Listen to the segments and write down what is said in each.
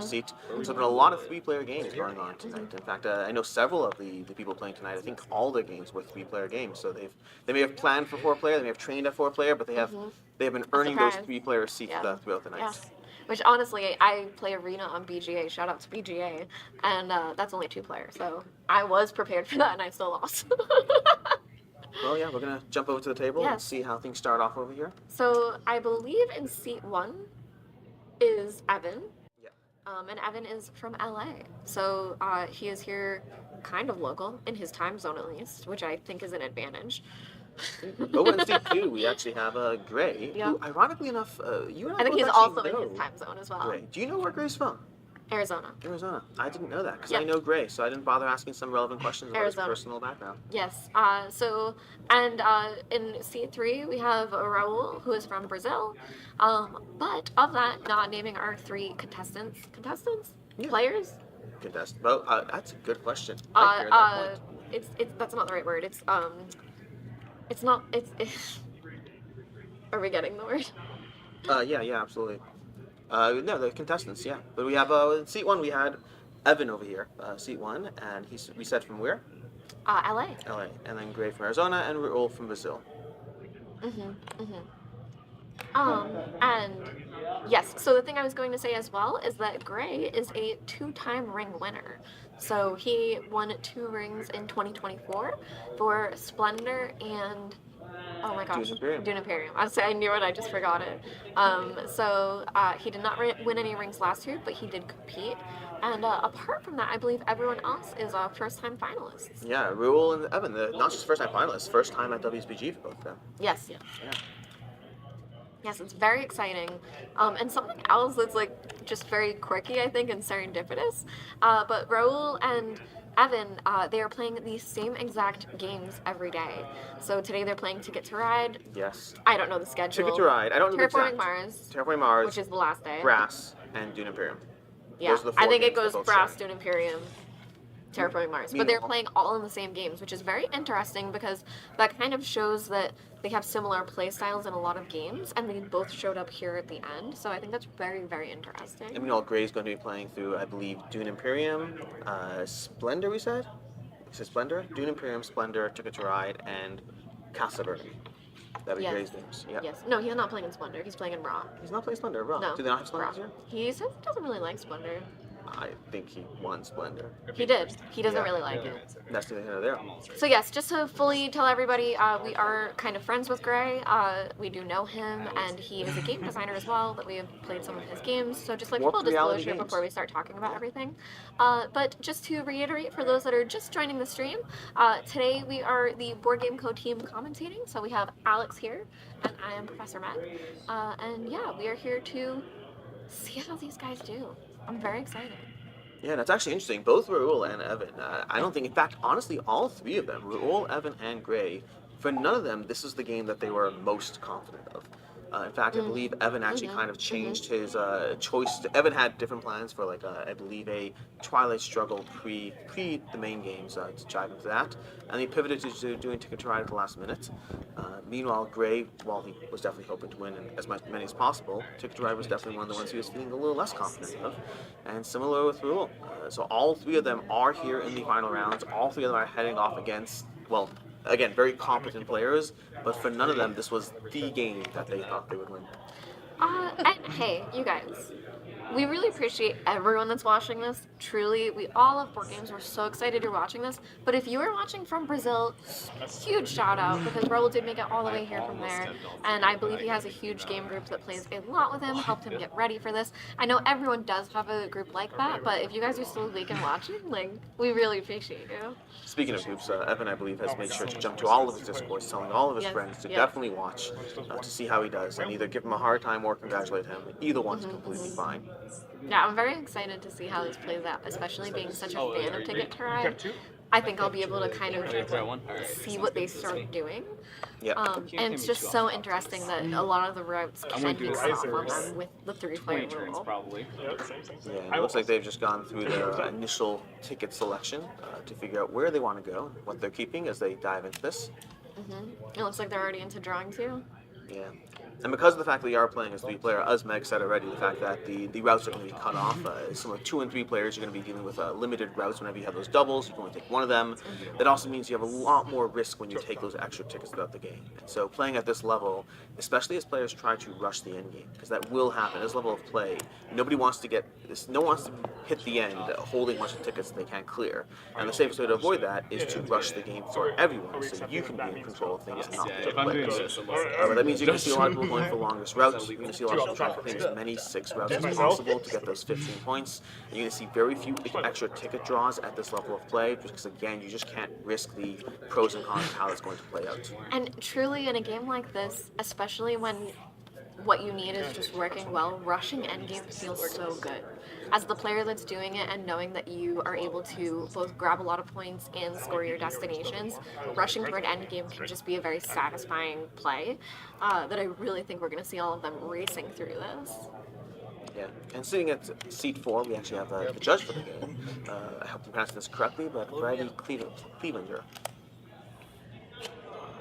seat. So there's been a lot of three-player games going on tonight. In fact, I know several of the people playing tonight. I think all their games were three-player games. So they may have planned for four-player, they may have trained at four-player, but they have been A earning those surprise. three-player seats Yeah. throughout the night. Yes. Which honestly, I play Arena on BGA. Shout out to BGA, and that's only 2 players. So I was prepared for that, and I still lost. Well, yeah, we're gonna jump over to the table and Yes. see how things start off over here. So I believe in seat 1 is Evan. Yeah. And Evan is from LA. So he is here kind of local, in his time zone at least, which I think is an advantage. Over in seat 2, we actually have Gray, Yeah. who, ironically enough, you and I think both he's actually also in know his time zone as well. Gray. Do you know where Gray's from? Arizona. Arizona. I didn't know that because Yeah. I know Gray, so I didn't bother asking some relevant questions about Arizona. his personal background. Yes. In seat 3, we have Raul, who is from Brazil. But of that, not naming our 3 contestants. Yeah. Players? Contest. Well, that's a good question. I hear that point. It's that's not the right word. It's not. Are we getting the word? Yeah, absolutely. No, the contestants, yeah. But we have in seat 1 we had Evan over here, seat 1, and we said from where? LA. LA, and then Gray from Arizona, and Raul from Brazil. And yes, so the thing I was going to say as well is that Gray is a 2-time ring winner. So he won 2 rings in 2024 for Splendor and oh my gosh, Dune Imperium. I knew it, I just forgot it. So he did not win any rings last year, but he did compete. And apart from that, I believe everyone else is first-time finalists. Yeah, Raul and Evan, not just first-time finalists, first time at WSBG for both of them. Yes. Yeah. Yes, it's very exciting. And something else that's like just very quirky, I think, and serendipitous. But Raul and Evan, they are playing the same exact games every day. So today they're playing Ticket to Ride. Yes. I don't know the schedule. Ticket to Ride. I don't know the exact. Terraforming Mars. Which is the last day. Brass and Dune Imperium. Yeah, I think it goes Brass, Dune Imperium, Terraforming Mars. But they're playing all in the same games, which is very interesting because that kind of shows that they have similar play styles in a lot of games, and they both showed up here at the end. So I think that's very, very interesting. And we know Gray's going to be playing through, I believe, Dune Imperium, Splendor, we said? Is it Splendor? Dune Imperium, Splendor, Ticket to Ride, and Casa Verde. That'd be Gray's games. Yeah. Yes. No, he's not playing in Splendor. He's playing in Raw. He's not playing Splendor, Raw. No. Do they not have Splendor this year? He says he doesn't really like Splendor. I think he won Splendor. He did. He doesn't really like it. That's neither here nor there. So yes, just to fully tell everybody, we are kind of friends with Gray. We do know him, and he is a game designer as well, that we have played some of his games. So just like full disclosure before we start talking about everything. But just to reiterate for those that are just joining the stream, today we are the Board Game Co team commentating. So we have Alex here, and I am Professor Matt. And yeah, we are here to see how these guys do. I'm very excited. Yeah, that's actually interesting. Both Raul and Evan. I don't think, in fact, honestly, all 3 of them, Raul, Evan, and Gray, for none of them, this is the game that they were most confident of. In fact, I believe Evan actually kind of changed his choice. Evan had different plans for, like, I believe, a Twilight Struggle pre the main games to dive into that. And he pivoted to doing Ticket to Ride at the last minute. Meanwhile, Gray, while he was definitely hoping to win as many as possible, Ticket to Ride was definitely one of the ones he was feeling a little less confident of. And similar with Raul. So all 3 of them are here in the final rounds. All 3 of them are heading off against, well, again, very competent players, but for none of them, this was the game that they thought they would win. And hey, you guys, we really appreciate everyone that's watching this. Truly, we all love board games. We're so excited you're watching this. But if you are watching from Brazil, huge shout out, because Raul did make it all the way here from there. And I believe he has a huge game group that plays a lot with him, helped him get ready for this. I know everyone does have a group like that, but if you guys are still awake and watching, like, we really appreciate you. Speaking of groups, Evan, I believe, has made sure to jump to all of his Discords, telling all of his friends to definitely watch to see how he does, and either give him a hard time or congratulate him. Either one's completely fine. Yeah, I'm very excited to see how this plays out, especially being such a fan of Ticket to Ride. I think I'll be able to kind of see what they start doing. And it's just so interesting that a lot of the routes can be set off on them with the 3-player rule. Yeah, it looks like they've just gone through their initial ticket selection to figure out where they want to go, what they're keeping as they dive into this. It looks like they're already into drawing too. Yeah. And because of the fact that we are playing as 3-player, as Meg said already, the fact that the routes are going to be cut off. Some of 2 and 3 players, you're going to be dealing with limited routes whenever you have those doubles. You can only take one of them. That also means you have a lot more risk when you take those extra tickets throughout the game. And so playing at this level, especially as players try to rush the end game, because that will happen. This level of play, nobody wants to get this. No one wants to hit the end holding a bunch of tickets that they can't clear. And the safest way to avoid that is to rush the game for everyone, so you can be in control of things and not the other players. But that means you're going to see a lot of people going for longest routes. You're going to see a lot of people trying to play as many 6 routes as possible to get those 15 points. And you're going to see very few extra ticket draws at this level of play, because again, you just can't risk the pros and cons of how it's going to play out. And truly, in a game like this, especially when what you need is just working well, rushing endgame feels so good. As the player that's doing it and knowing that you are able to both grab a lot of points and score your destinations, rushing toward endgame can just be a very satisfying play that I really think we're going to see all of them racing through this. Yeah, and sitting at seat 4, we actually have the judge for the game. I hope I'm pronouncing this correctly, but Brady Clevelander.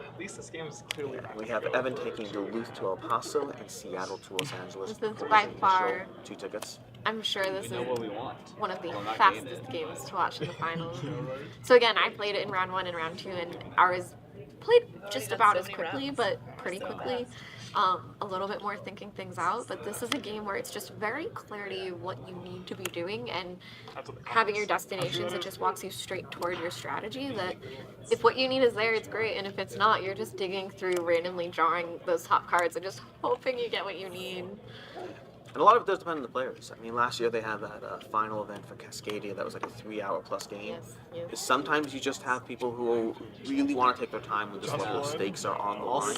At least this game is clearly. Yeah, we have Evan taking Duluth to El Paso and Seattle to Los Angeles. This is by far 2 tickets. I'm sure this is one of the We're not fastest getting it. games to watch in the finals. So again, I played it in round 1 and round 2, and ours played just about as quickly, but pretty quickly. A little bit more thinking things out, but this is a game where it's just very clear to you what you need to be doing, and having your destinations, it just walks you straight toward your strategy. That if what you need is there, it's great, and if it's not, you're just digging through, randomly drawing those top cards and just hoping you get what you need. And a lot of it does depend on the players. I mean, last year they had that final event for Cascadia that was like a 3-hour-plus game. Yes. Sometimes you just have people who really want to take their time when this level of stakes are on the line.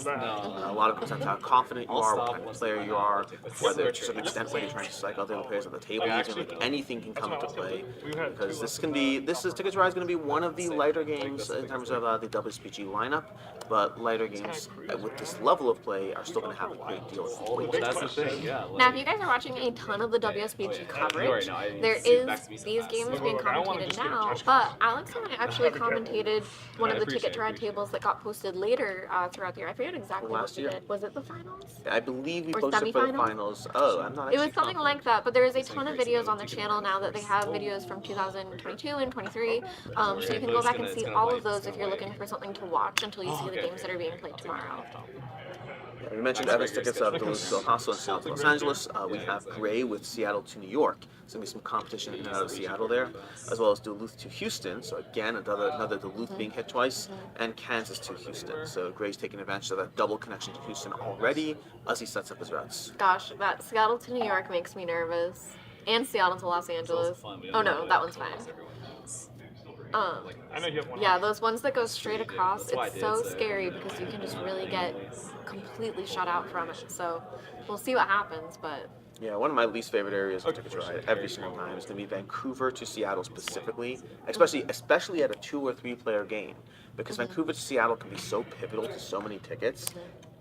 A lot of it depends on how confident you are, what kind of player you are, whether to a certain extent where you're trying to psych out the other players at the table. Like anything can come into play, because Ticket to Ride is going to be one of the lighter games in terms of the WSPG lineup. But lighter games with this level of play are still going to have a great deal of weight. That's the thing, yeah. Now, if you guys are watching a ton of the WSBG coverage, there is these games being commentated now, but Alex and I actually commentated one of the Ticket to Ride tables that got posted later throughout the year. I forget exactly what we did. Was it the finals? I believe we Or posted for the semifinals? finals. Oh, I'm not It actually was something like that, but there is a ton of videos on the channel now that they have videos from 2022 and 23, so you can go back and see all of those if you're looking for something to watch until you see the games that are being played tomorrow. We mentioned Evan's tickets of Duluth to El Paso and Seattle to Los Angeles. We have Gray with Seattle to New York. There's going to be some competition in and out of Seattle there, as well as Duluth to Houston. So again, another Duluth being hit twice, and Kansas to Houston. So Gray's taking advantage of that double connection to Houston already as he sets up his routes. Gosh, that Seattle to New York makes me nervous. And Seattle to Los Angeles. Oh no, that one's fine. Yeah, those ones that go straight across, it's so scary because you can just really get completely shut out from it. So we'll see what happens, but Yeah, one of my least favorite areas of Ticket to Ride every single time is going to be Vancouver to Seattle specifically, especially at a 2 or 3 player game, because Vancouver to Seattle can be so pivotal to so many tickets,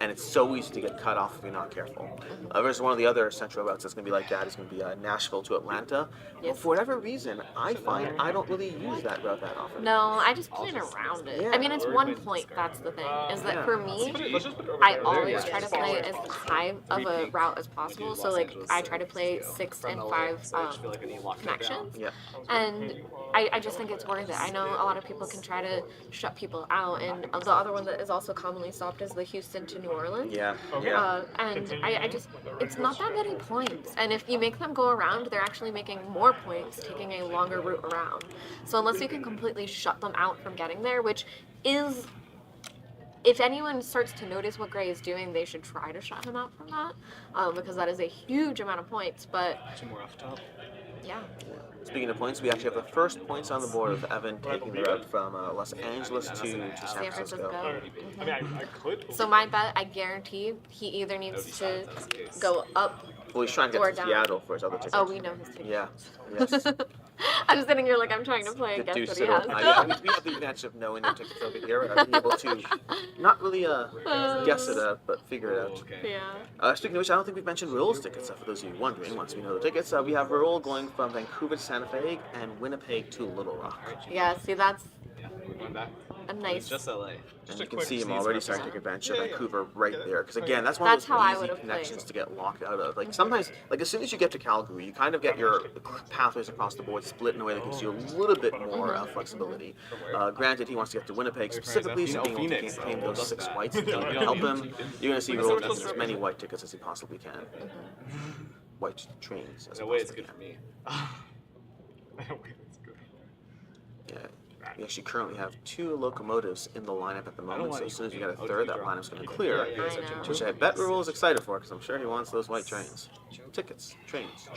and it's so easy to get cut off if you're not careful. Versus one of the other central routes that's going to be like that is going to be Nashville to Atlanta. But for whatever reason, I find I don't really use that route that often. no, I just plan around it. Yeah. I mean, it's 1 point, that's the thing, is that for me, I always try to play as high of a route as possible. So like, I try to play 6 and 5 connections. Yeah. And I just think it's worth it. I know a lot of people can try to shut people out, and the other one that is also commonly stopped is the Houston to New Orleans. Yeah. And I just, it's not that many points. And if you make them go around, they're actually making more points, taking a longer route around. So unless you can completely shut them out from getting there, which is, if anyone starts to notice what Gray is doing, they should try to shut him out from that, because that is a huge amount of points. But 2 more off top. yeah. Speaking of points, we actually have the first points on the board with Evan taking the route from Los Angeles to San Francisco. I mean, I could. So my bet, I guarantee, he either needs to go up. Well, he's trying to Or get to down. Seattle for his other tickets. Oh, we know his team. Yeah. Yes. I'm sitting here like I'm trying to play and The guess deuce what he settle. has. Yeah, we have the advantage of knowing their tickets over here. Being able to not really guess it out, but figure it out. Yeah. Speaking of which, I don't think we've mentioned Raul's tickets. For those of you wondering, once we know the tickets, we have Raul going from Vancouver to Santa Fe and Winnipeg to Little Rock. Yeah, see, that's Going back. a nice. Just LA. And you can see him already starting to take advantage of Vancouver right there. Because again, that's one That's of how I those would easy have connections played. to get locked out of. Like sometimes, like as soon as you get to Calgary, you kind of get your pathways across the board split in a way that gives you a little bit more flexibility. Granted, he wants to get to Winnipeg specifically, so being able to claim those 6 whites and help him, you're going to see Roll taking as many white tickets as he possibly can. White trains. As In a he way, it's possibly good can. for me. In a way, it's good. Yeah. We actually currently have 2 locomotives in the lineup at the moment, so as soon as we get a third, that lineup's going to clear. I know. Which I bet Raul is excited for, because I'm sure he wants those white trains. Tickets. Trains.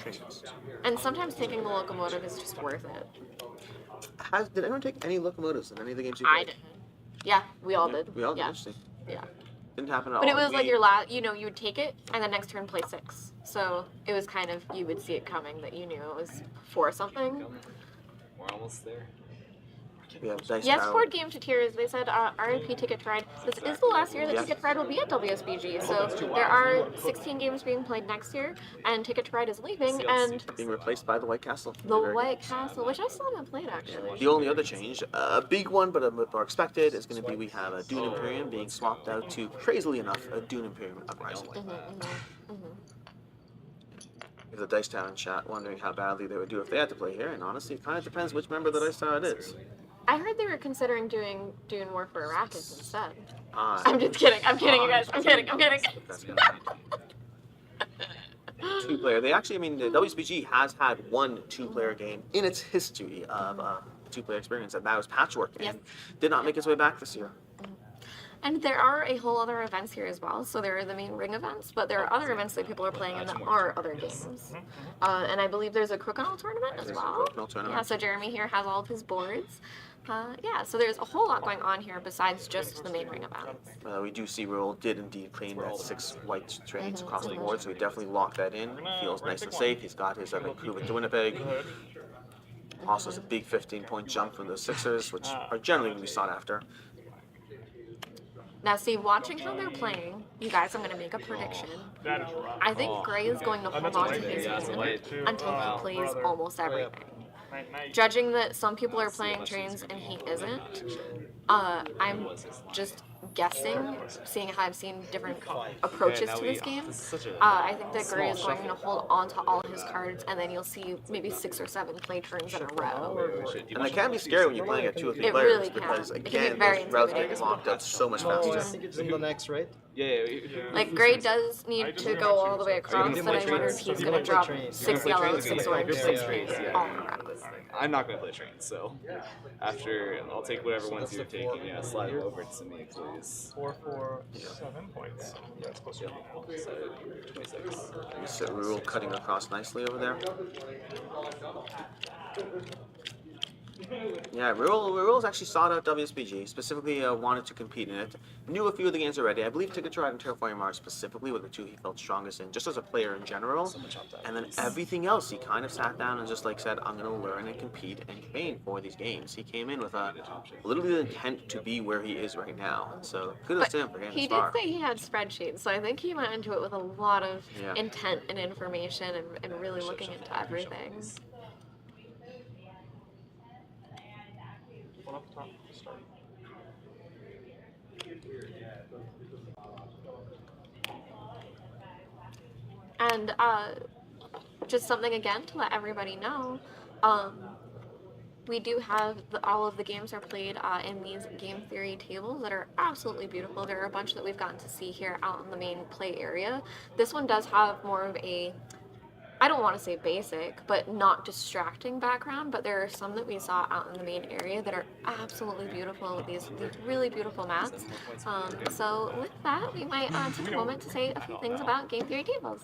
And sometimes taking the locomotive is just worth it. Did anyone take any locomotives in any of the games you I played? didn't. Yeah, we all did. We all did? Yeah. Interesting. Yeah. Didn't happen at all. But it was like We- your last, you would take it and the next turn play 6. So it was kind of, you would see it coming that you knew it was for something. We're almost there. We have Dice Yes, Tower. Ford Game to Tears. They said RIP Ticket Ride. This is the last year that Yeah. Ticket Ride will be at WSBG. So there are 16 games being played next year, and Ticket Ride is leaving, and Being replaced by the White Castle. the Very White Castle, which I still haven't played actually. The only other change, a big one but a bit more expected, is going to be we have a Dune Imperium being swapped out to, crazily enough, a Dune Imperium Uprising. If the Dice Tower in chat wondering how badly they would do if they had to play here, and honestly, it kind of depends which member of the Dice Tower it is. I heard they were considering doing Dune War for Arrakis instead. Ah, I'm just kidding. I'm kidding, you guys. I'm kidding. that's gonna be 2-player. They actually, I mean, the WSBG has had one 2-player game in its history of 2-player experience, and that was Patchwork, and Yep. did not make its way back this year. And there are a whole other events here as well. So there are the main ring events, but there are other events that people are playing in that are other games. And I believe there's a Crokinole tournament as There's a well. Crokinole tournament. Yeah, so Jeremy here has all of his boards. Yeah, so there's a whole lot going on here besides just the main ring events. We do see Raul did indeed claim that 6 white trains across the board, so he definitely locked that in. He feels nice and safe. He's got his Vancouver to Winnipeg. Also, it's a big 15-point jump from the Sixers, which are generally going to be sought after. Now, see, watching how they're playing, you guys, I'm going to make a prediction. That is rough. I think Gray is going to hold on to his Yeah, that's win white. until he plays almost everything. Night. Judging that some people are playing trains and he isn't, I'm just guessing, seeing how I've seen different approaches to this game. I think that Gray is going to hold on to all his cards, and then you'll see maybe 6 or 7 play turns in a row. And that can be scary when you're playing at 2 or 3 It players, really can. because, It can be again, very those routes intimidating. get locked up so much Oh, I faster. think it's in the next, right? Yeah. Like, Gray does need to go all the way across, gonna but I play wonder if trains? he's You going wanna to play drop trains? 6 You're gonna play yellows, trains 6 again? orange, Yeah, 6 yeah, greens, yeah. all in a row. I'm not gonna play trains, so after I'll take whatever ones you're taking. Yeah, slide them over to me, please. 4 for 7 points. Yeah, it's close to me now. So 26. You see Raul cutting across nicely over there. Yeah, Raul's actually sought out WSBG, specifically wanted to compete in it. Knew a few of the games already. I believe Ticket to Ride and Terraforming Mars specifically were the 2 he felt strongest in, just as a player in general. And then everything else, he kind of sat down and just like said, I'm going to learn and compete and train for these games. He came in with literally the intent to be where he is right now. So kudos But to him for getting he this did far. say he had spreadsheets, so I think he went into it with a lot of Yeah. intent and information and really looking into everything. One up top to start. And just something again to let everybody know, we do have all of the games are played in these game theory tables that are absolutely beautiful. There are a bunch that we've gotten to see here out in the main play area. This one does have more of a, I don't want to say basic, but not distracting background, but there are some that we saw out in the main area that are absolutely beautiful, these really beautiful mats. So with that, we might take a moment to say a few things about game theory tables.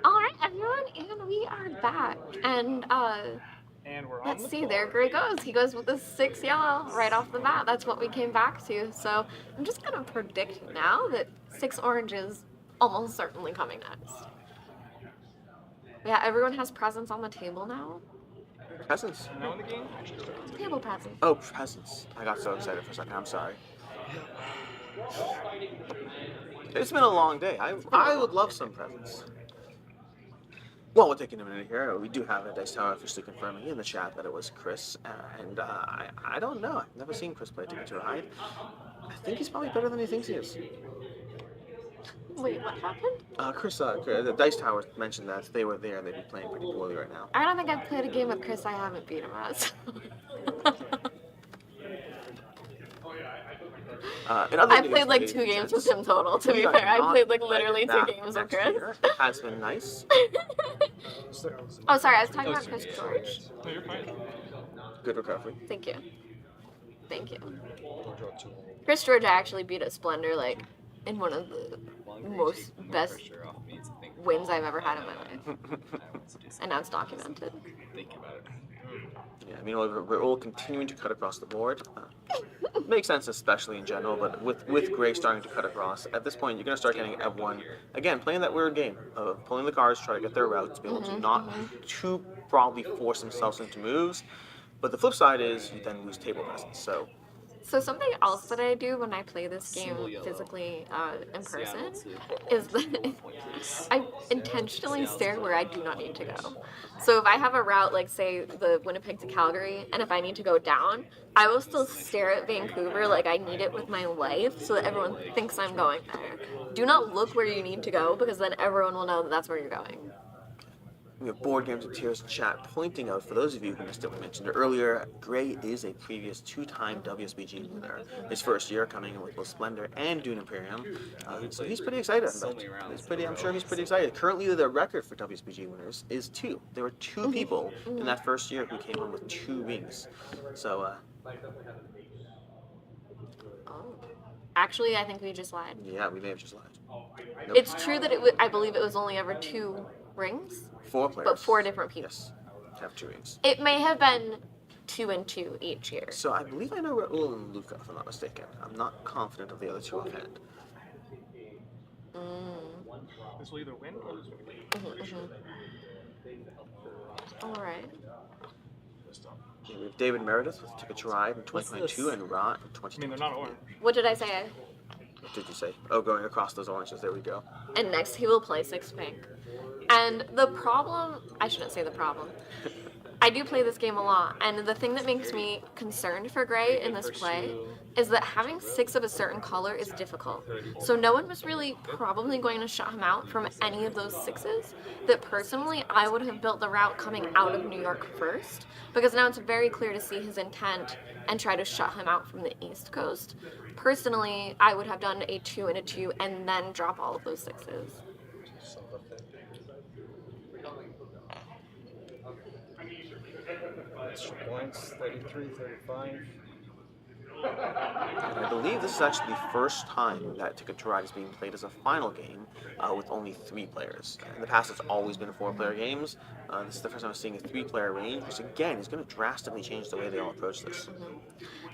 All right, everyone, and we are back. And And we're on Let's the see, board. there Gray goes. He goes with the 6 yellow right off the bat. That's what we came back to. So I'm just going to predict now that 6 orange is almost certainly coming next. Yeah, everyone has presents on the table now. Presents. Now in the game? Table presents. Oh, presents. I got so excited for a second. I'm sorry. It's been a long day. I would love some presents. Well, we're taking a minute here. We do have a Dice Tower officially confirming in the chat that it was Chris, and I don't know. I've never seen Chris play Ticket to Ride. I think he's probably better than he thinks he is. Wait, what happened? Chris, the Dice Tower mentioned that they were there and they'd be playing pretty poorly right now. I don't think I've played a game with Chris I haven't beat him at. I played like 2 games with him total, to be fair. I played like literally 2 games with Chris. Has been nice. Oh, sorry, I was talking about Chris George. No, you're fine. Good recovery. Thank you. Thank you. Chris George I actually beat at Splendor, like, in one of the most best wins I've ever had in my life. And now it's documented. Think about it. Yeah, I mean, we're all continuing to cut across the board. Makes sense, especially in general, but with Gray starting to cut across, at this point, you're going to start getting everyone, again, playing that weird game of pulling the cards, try to get their routes, be able to not too broadly force themselves into moves. But the flip side is you then lose table presence, so... So something else that I do when I play this game physically in person is that I intentionally stare where I do not need to go. So if I have a route like say the Winnipeg to Calgary, and if I need to go down, I will still stare at Vancouver like I need it with my life so that everyone thinks I'm going there. Do not look where you need to go because then everyone will know that that's where you're going. We have Board Games and Tears chat pointing out, for those of you who missed it, we mentioned it earlier, Gray is a previous 2-time WSBG winner. His first year coming in with both Splendor and Dune Imperium. So he's pretty excited. I'm sure he's pretty excited. Currently, the record for WSBG winners is 2. There were 2 people in that first year who came on with 2 wings. So, Actually, I think we just lied. yeah, we may have just lied. Nope. It's true that I believe it was only ever 2 rings. 4 players. But 4 different people. Yes, have 2 rings. It may have been 2 and 2 each year. So I believe I know Raul and Luca, if I'm not mistaken. I'm not confident of the other 2 offhand. This will either win or lose the game. Alright. We have David Meredith with Ticket to Ride in 2022 and Rot in 2022. I mean, they're not orange. What did I say? What did you say? Oh, going across those oranges. There we go. And next he will play 6 pink. And the problem, I shouldn't say the problem. I do play this game a lot, and the thing that makes me concerned for Gray in this play is that having 6 of a certain color is difficult. So no one was really probably going to shut him out from any of those 6s. That personally, I would have built the route coming out of New York first, because now it's very clear to see his intent and try to shut him out from the East Coast. Personally, I would have done a 2 and a 2 and then drop all of those 6s. Points 33, 35. And I believe this is actually the first time that Ticket to Ride is being played as a final game with only 3 players. In the past, it's always been 4-player games. This is the first time I'm seeing a 3-player range, which again is going to drastically change the way they all approach this.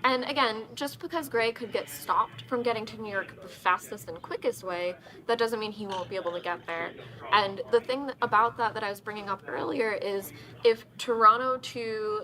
And again, just because Gray could get stopped from getting to New York the fastest and quickest way, that doesn't mean he won't be able to get there. And the thing about that I was bringing up earlier is if Toronto to,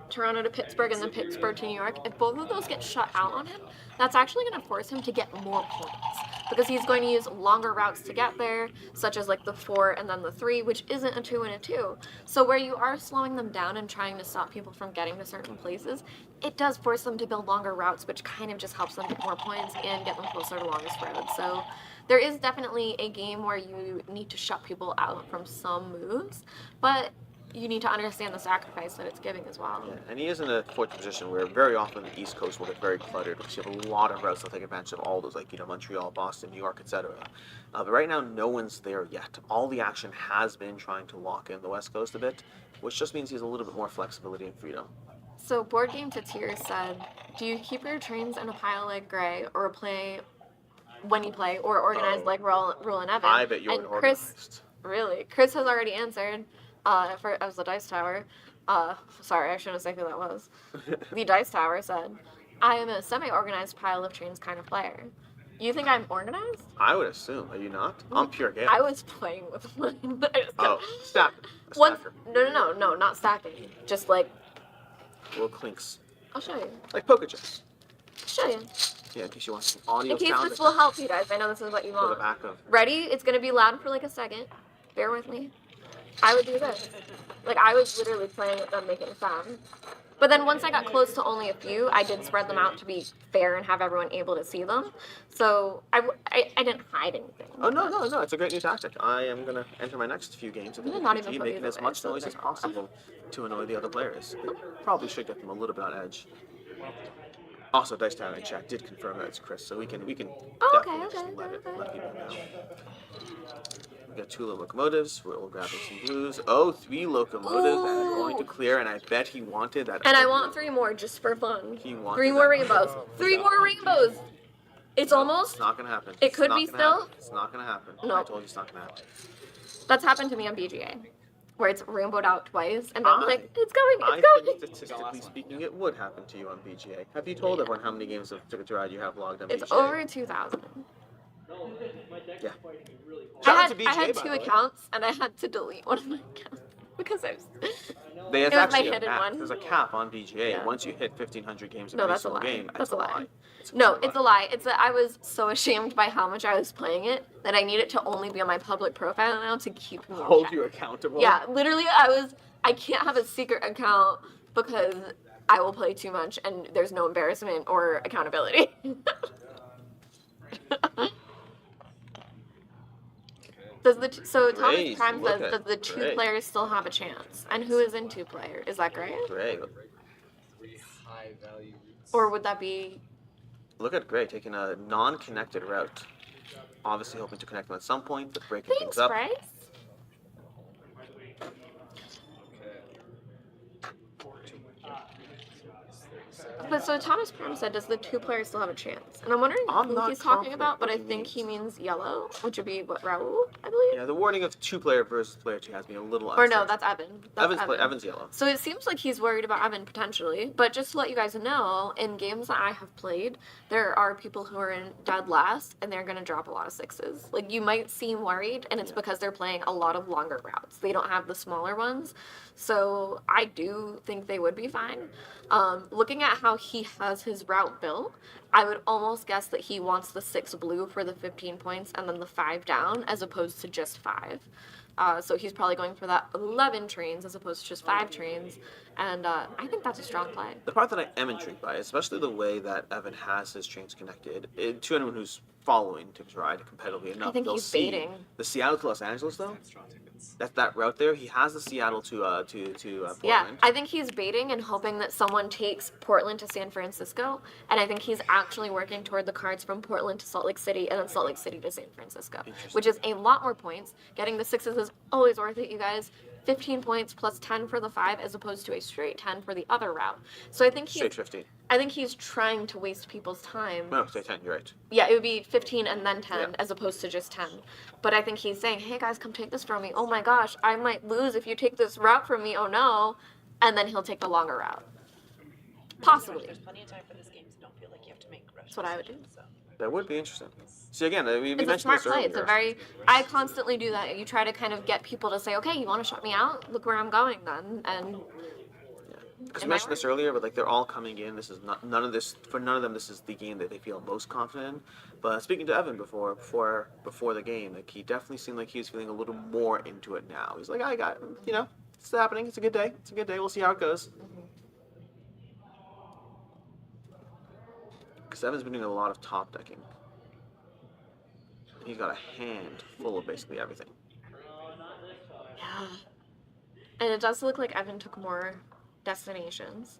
Toronto to Pittsburgh and then Pittsburgh to New York, if both of those get shut out on him, that's actually going to force him to get more points. Because he's going to use longer routes to get there, such as like the 4 and then the 3, which isn't a 2 and a 2. So where you are slowing them down and trying to stop people from getting to certain places, it does force them to build longer routes, which kind of just helps them get more points and get them closer to longest road. So there is definitely a game where you need to shut people out from some moves, but you need to understand the sacrifice that it's giving as well. Yeah, and he is in a fortunate position where very often the East Coast will get very cluttered because you have a lot of routes that take advantage of all those, like, Montreal, Boston, New York, etc. But right now, no one's there yet. All the action has been trying to lock in the West Coast a bit, which just means he has a little bit more flexibility and freedom. So Board Game to Tears said, do you keep your trains in a pile like Gray, or play when you play, or organize like Rule and Evan? I bet you're and organized. Chris has already answered. As the Dice Tower. Sorry, I shouldn't say who that was. The Dice Tower said, I am a semi-organized pile of trains kind of player. You think I'm organized? I would assume. Are you not? I'm pure chaos. I was playing with mine. I just Oh, stack. A One, stacker. no, not stacking. Just like, Little clinks. I'll show you. Like poker chips. I'll show you. Yeah, in case you want some audio In case sound this will help you guys. I know this is what you for the want. back of. Ready? It's gonna be loud for like a second. Bear with me. I would do this. Like, I was literally playing with them making sound. But then once I got close to only a few, I did spread them out to be fair and have everyone able to see them. So I didn't hide anything. Oh, no. It's a great new tactic. I am going to enter my next few games of the Not even RPG, put making these as away, much so noise as they're- possible to annoy the other players. Probably should get them a little bit on edge. Also, Dice Town in chat did confirm that it's Chris, so we can Oh, definitely okay, just okay, let okay. people know. We got 2 locomotives. We're all grabbing some blues. Oh, 3 locomotives that are going to clear, and I bet he wanted that. And I want 3 more just for fun. He wanted 3 more that. rainbows. 3 more rainbows. It's almost. It's not gonna happen. It It's could not be gonna still. happen. It's not gonna happen. No. I told you it's not gonna happen. That's happened to me on BGA, where it's rainbowed out twice, and I'm I- like, it's going, I it's going. think statistically speaking, it would happen to you on BGA. Have you told everyone how many games of Ticket to Ride you have logged on It's BGA? over 2,000. Yeah. I Shout out had, to BGA, I had by 2 the way. accounts, and I had to delete one of my accounts because I was. There's It was my actually a hidden cap. one. There's a cap on BGA. Yeah. Once you hit 1,500 games of No, any that's a single lie. game, That's a lie. It's No, complete it's a lie. It's that I was so ashamed by how much I was playing it that I need it to only be on my public profile now to keep me in Hold check. you accountable. Yeah, literally, I can't have a secret account because I will play too much and there's no embarrassment or accountability. So Thomas Grace, Prime look says, at does the 2 Grace. players still have a chance? And who is in 2 player? Is that Gray? Gray. 3 high value routes. Or would that be? Look at Gray taking a non-connected route. Obviously hoping to connect them at some point, but breaking Thanks, things up. Bryce. But so Thomas Prime said, does the 2 players still have a chance? And I'm wondering I'm who not he's talking confident about, but what I he think means. he means yellow, which would be what, Raul, I believe? Yeah, the wording of 2-player versus player 2 has me a little Or no, uncertain. that's Evan. That's Evan's yellow. So it seems like he's worried about Evan potentially. But just to let you guys know, in games that I have played, there are people who are in dead last and they're going to drop a lot of 6s. Like, you might seem worried, and it's because they're playing a lot of longer routes. They don't have the smaller ones. So I do think they would be fine. Looking at how he has his route built, I would almost guess that he wants the 6 blue for the 15 points and then the 5 down as opposed to just 5. So he's probably going for that 11 trains as opposed to just 5 trains. And I think that's a strong play. The part that I am intrigued by, especially the way that Evan has his trains connected, to anyone who's following Ticket to Ride competitively enough, think they'll he's see baiting. the Seattle to Los Angeles though. Strong tickets. That route there. He has the Seattle to Portland. Yeah, I think he's baiting and hoping that someone takes Portland to San Francisco, and I think he's actually working toward the cards from Portland to Salt Lake City, and then Salt Lake City to San Francisco, which is a lot more points. Getting the 6s is always worth it, you guys. 15 points plus 10 for the 5 as opposed to a straight 10 for the other route. So I think Straight 15. I think he's trying to waste people's time. No, say 10. You're right. Yeah, it would be 15 and then 10 Yeah. as opposed to just 10. But I think he's saying, hey guys, come take this from me. Oh my gosh, I might lose if you take this route from me. Oh no. And then he'll take the longer route. Possibly. There's plenty of time for this game, so don't feel like you have to make rushes. That's what I would do. So. That would be interesting. See, again, we It's a mentioned smart this play. earlier. It's a very. I constantly do that. You try to kind of get people to say, okay, you want to shut me out? Look where I'm going then. And Because It we might mentioned this earlier, but like they're all coming in. This is not none of this for none of them. This is the game that they feel most confident in. But speaking to Evan before the game, like he definitely seemed like he was feeling a little more into it now. He's like, I got, it's happening. It's a good day. It's a good day. We'll see how it goes. Because Evan's been doing a lot of top decking. He's got a hand full of basically everything. yeah. And it does look like Evan took more destinations.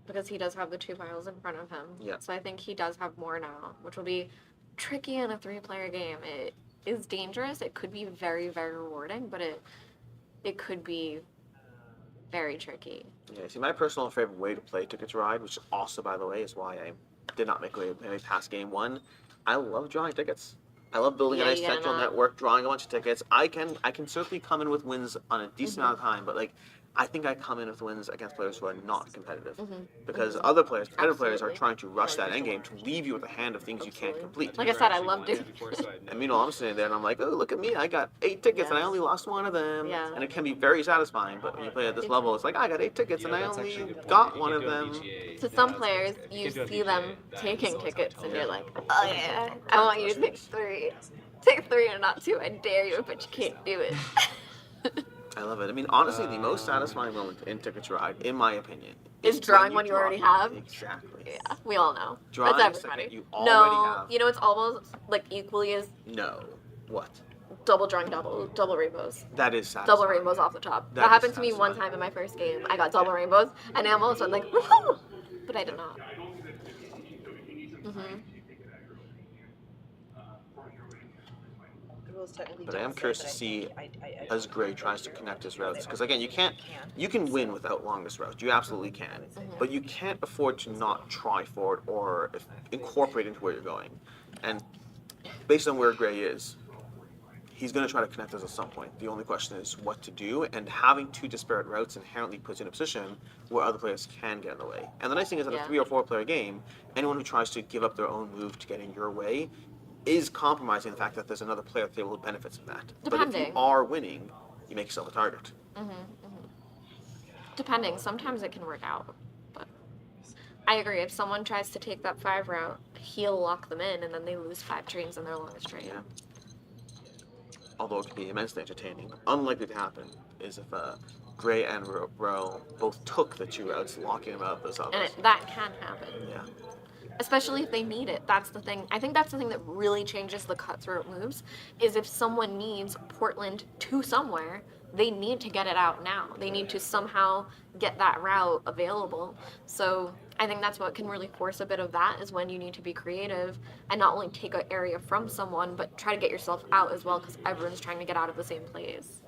Because he does have the 2 piles in front of him. Yeah. So I think he does have more now, which will be tricky in a 3-player game. It is dangerous. It could be very, very rewarding, but it could be very tricky. Yeah, see, my personal favorite way to play Ticket to Ride, which also, by the way, is why I did not make way past game 1. I love drawing tickets. I love building a nice Yeah, central no. network, drawing a bunch of tickets. I can certainly come in with wins on a decent amount of time, but like I think I come in with wins against players who are not competitive, because other players, competitive players, are Absolutely. trying to rush that end game to leave you with a hand of things you can't complete. Like I said, I love doing. And meanwhile, I'm sitting there and I'm like, oh, look at me, I got 8 tickets and I only lost one of them. Yeah. And it can be very satisfying, but when you play at this level, it's like, I got 8 tickets and I only got one of them. To some players, you see them taking tickets, and you're like, oh yeah, I want you to take 3. Take 3 and not 2. I dare you, but you can't do it. I love it. I mean, honestly, the most satisfying moment in Ticket to Ride, in my opinion, Is drawing one you already have. Exactly. Yeah, we all know. Drawing That's a second everybody. you already No, have. you know it's almost like equally as No. What? double drawing double rainbows. That is satisfying. Double rainbows off the top. That That is happened to me one satisfying. time in my first game. I got double rainbows, and I almost went like, woohoo! But I did not. But I am curious to see as Gray tries to connect his routes, because again, you can win without longest routes. You absolutely can, but you can't afford to not try for it or incorporate into where you're going. And based on where Gray is, he's going to try to connect us at some point. The only question is what to do, and having 2 disparate routes inherently puts you in a position where other players can get in the way. And the nice thing is that a 3 or 4 player game, anyone who tries to give up their own move to get in your way is compromising the fact that there's another player at the table who benefits from that. But if you Depending. are winning, you make yourself a target. Depending. Sometimes it can work out. But I agree. If someone tries to take that 5 route, he'll lock them in, and then they lose 5 trains in their longest train. Yeah. Although it can be immensely entertaining. Unlikely to happen is if Gray and Ro both took the 2 routes, locking them out those others. And that can happen. Yeah. Especially if they need it. That's the thing. I think that's the thing that really changes the cutthroat moves, is if someone needs Portland to somewhere, they need to get it out now. They need to somehow get that route available. So I think that's what can really force a bit of that, is when you need to be creative and not only take an area from someone, but try to get yourself out as well, because everyone's trying to get out of the same place.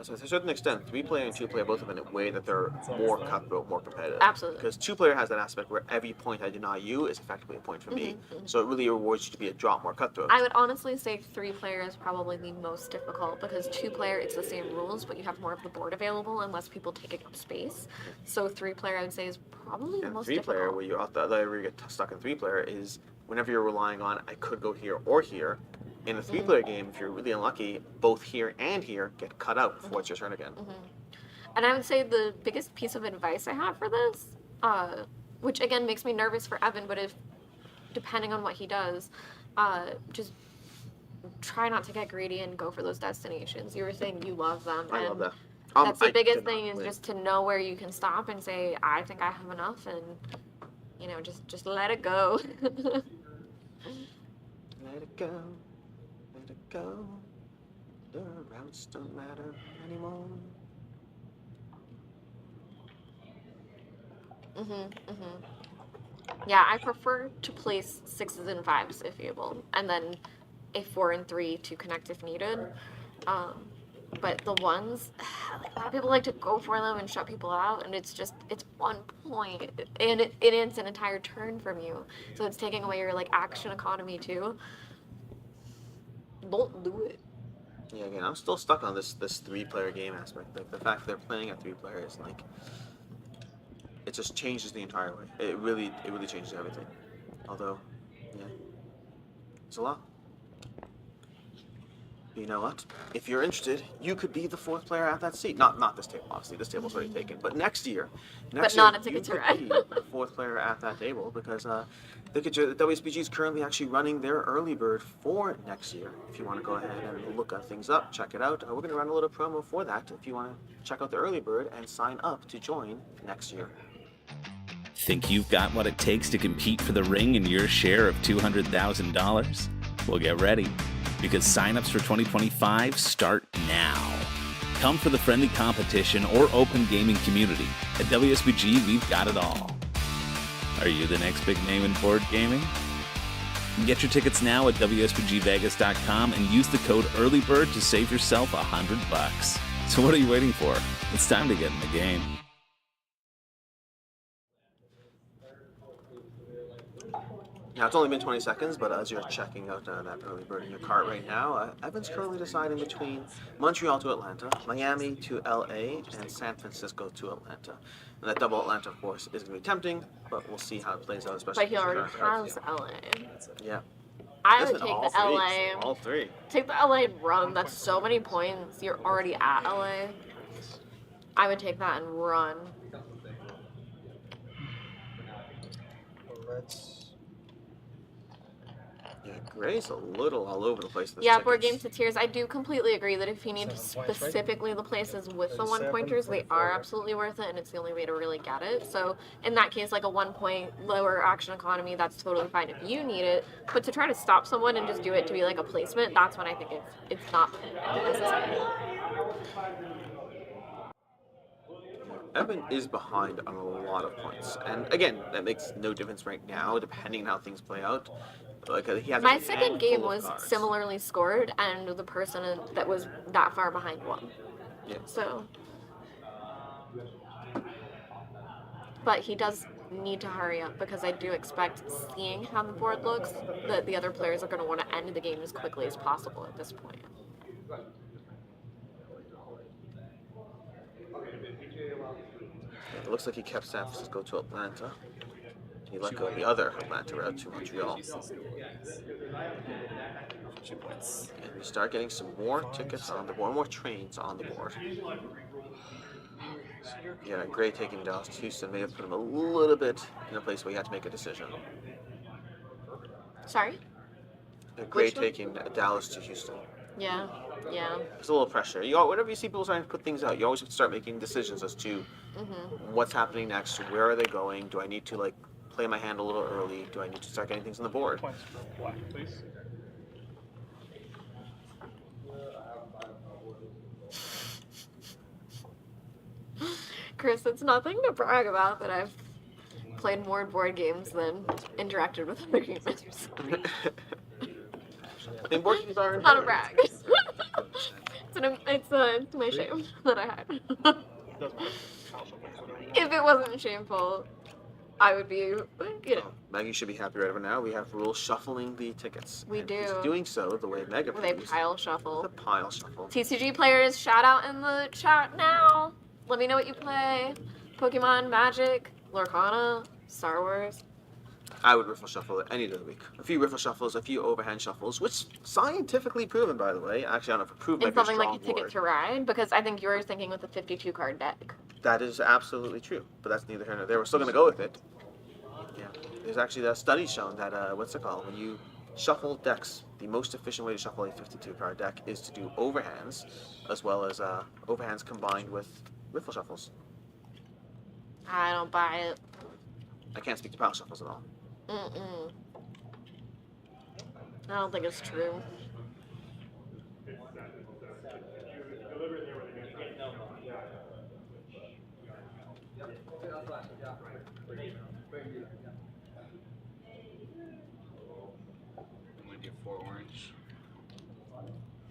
So to a certain extent, 3-player and 2-player both have in a way that they're more cutthroat, more competitive. Absolutely. Because 2-player has that aspect where every point I deny you is effectively a point for me. So it really rewards you to be a drop more cutthroat. I would honestly say 3-player is probably the most difficult, because 2-player, it's the same rules, but you have more of the board available and less people taking up space. So 3-player, I would say, is probably the most 3-player, difficult. where you're out the other where you get stuck in 3-player, is whenever you're relying on I could go here or here. In a 3-player game, if you're really unlucky, both here and here get cut out before it's your turn again. And I would say the biggest piece of advice I have for this, which again makes me nervous for Evan, but if, depending on what he does, just try not to get greedy and go for those destinations. You were saying you love them. I and love that. That's the I biggest did thing, not is win. just to know where you can stop and say, I think I have enough, and, you know, just let it go. Let it go. Let it go. The routes don't matter anymore. Yeah, I prefer to place 6s and 5s if able, and then a 4 and 3 to connect if needed. But the 1s, like, a lot of people like to go for them and shut people out, and it's 1 point, and it's an entire turn from you, so it's taking away your like action economy too. Don't do it. Yeah, again, I'm still stuck on this 3-player game aspect. Like the fact that they're playing at 3-player is like, it just changes the entire way. It really changes everything. Although, yeah, it's a lot. But you know what? If you're interested, you could be the 4th player at that seat. Not this table, obviously. This table's already taken. But next year, But not a Ticket to you Ride. could be the 4th player at that table, because WSBG is currently actually running their early bird for next year. If you want to go ahead and look things up, check it out. We're going to run a little promo for that if you want to check out the early bird and sign up to join next year. Think you've got what it takes to compete for the ring and your share of $200,000? Well, get ready, because signups for 2025 start now. Come for the friendly competition or open gaming community. At WSBG, we've got it all. Are you the next big name in board gaming? Get your tickets now at WSBGVegas.com and use the code EARLYBIRD to save yourself $100. So what are you waiting for? It's time to get in the game. Now, it's only been 20 seconds, but as you're checking out that early bird in your cart right now, Evan's currently deciding between Montreal to Atlanta, Miami to LA, and San Francisco to Atlanta. And that double Atlanta, of course, is going to be tempting, but we'll see how it plays out, especially But he already has LA. Yeah. I would Listen, take all the LA. three. All three. Take the LA and run. That's so many points. You're already at LA. I would take that and run. Yeah, Gray's a little all over the place. Yeah, board games to tears. I do completely agree that if you need specifically the places with the 1 pointers, they are absolutely worth it, and it's the only way to really get it. So in that case, like a 1 point lower action economy, that's totally fine if you need it. But to try to stop someone and just do it to be like a placement, that's when I think it's not necessary. Evan is behind on a lot of points, and again, that makes no difference right now, depending on how things play out. Like he has my second game was similarly scored, and the person that was that far behind won. Yeah. So, but he does need to hurry up because I do expect, seeing how the board looks, that the other players are going to want to end the game as quickly as possible at this point. It looks like he kept San Francisco to Atlanta. He let go of the other Atlanta route to Montreal. 2 points. And we start getting some more tickets on the board, more trains on the board. Yeah, Gray taking Dallas to Houston may have put him a little bit in a place where he had to make a decision. Sorry? Gray taking Dallas to Houston. Yeah, yeah. It's a little pressure. Whenever you see people trying to put things out, you always have to start making decisions as to what's happening next, where are they going, do I need to like play my hand a little early, do I need to start getting things on the board? Points for black, please. Chris, it's nothing to brag about that I've played more board games than interacted with other gamers. And board games are Not a brag. It's my shame that I had. If it wasn't shameful, I would be, you know. Maggie should be happy right over now. We have rules shuffling the tickets. We and do. He's doing so the way Mega With a plays. pile shuffle. The pile shuffle. TCG players, shout out in the chat now. Let me know what you play. Pokemon, Magic, Lorcana, Star Wars. I would riffle shuffle it any day of the week. A few riffle shuffles, a few overhand shuffles, which scientifically proven, by the way. Actually, I don't know if proven. It's something like a ticket to ride, because I think you were thinking with a 52 card deck. That is absolutely true, but that's neither here nor there. We're still going to go with it. Yeah, there's actually a study shown that what's it called? When you shuffle decks, the most efficient way to shuffle a 52 card deck is to do overhands, as well as overhands combined with riffle shuffles. I don't buy it. I can't speak to pile shuffles at all. Mm-mm. I don't think it's true. I'm gonna do 4 orange.